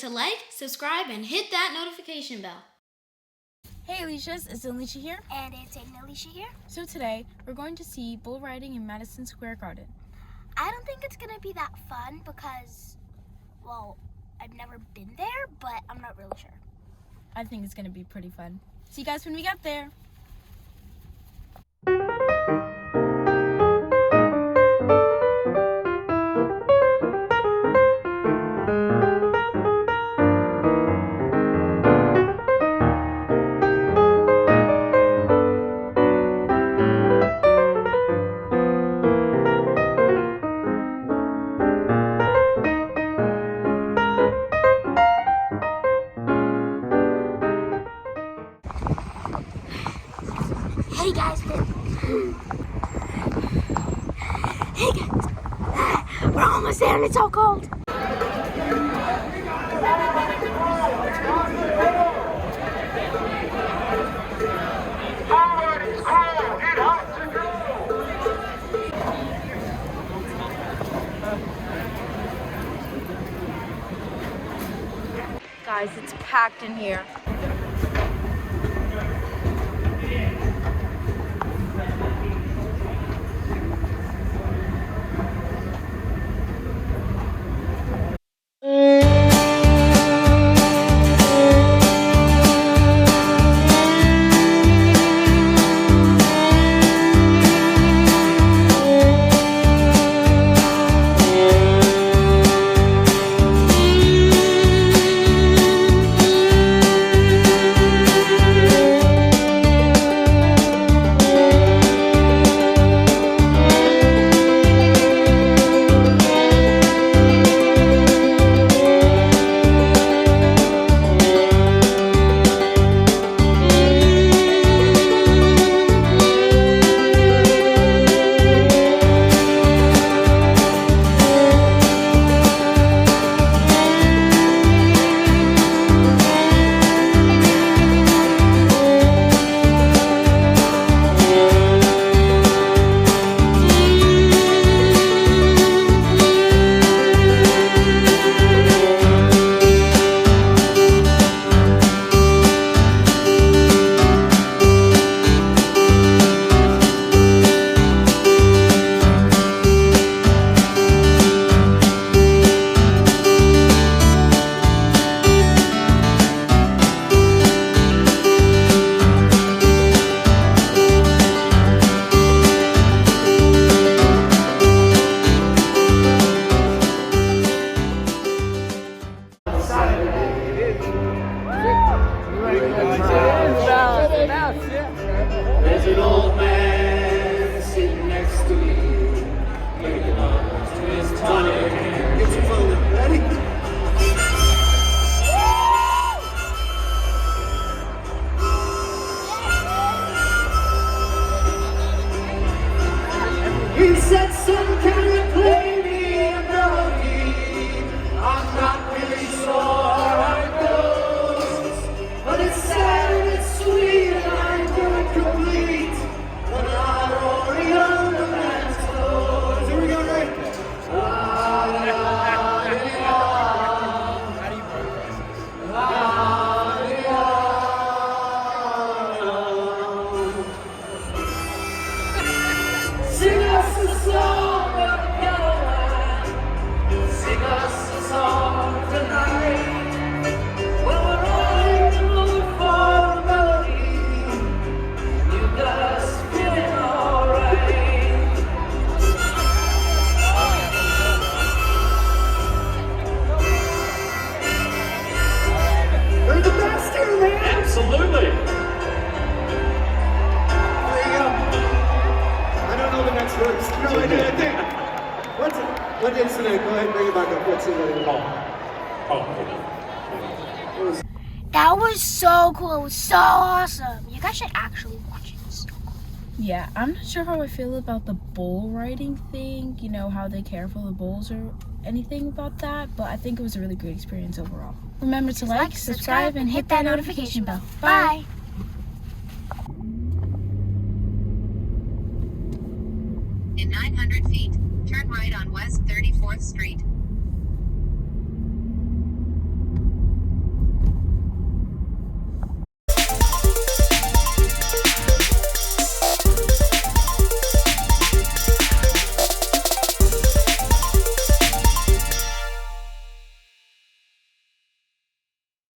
to like, subscribe, and hit that notification bell. Hey Alecia, it's Alecia here. And it's Alecia here. So today, we're going to see bull riding in Madison Square Garden. I don't think it's going to be that fun because, well, I've never been there, but I'm not really sure. I think it's going to be pretty fun. See you guys when we get there. Hey guys, we're almost there and it's so cold. Guys, it's packed in here. There's an old man sitting next to me, making up to his tonic. Get your phone ready. He said some kind of play me a melody. I'm not really sure how it goes, but it's sad and it's sweet and I'm going complete. But I'm already on the man's clothes. Here we go, right? Sing us a song of Caroline. Sing us a song tonight. Well, we're all in the mood for a melody. You got us feeling alright. We're the best here, man. Absolutely. I don't know the next words. No, I think. What incident? Go ahead and bring it back up. What's the name? That was so cool. It was so awesome. You guys should actually watch it. It's so cool. Yeah, I'm not sure how I feel about the bull riding thing, you know, how they care for the bulls or anything about that, but I think it was a really great experience overall. Remember to like, subscribe, and hit that notification bell. Bye! In 900 feet, turn right on West 34th Street.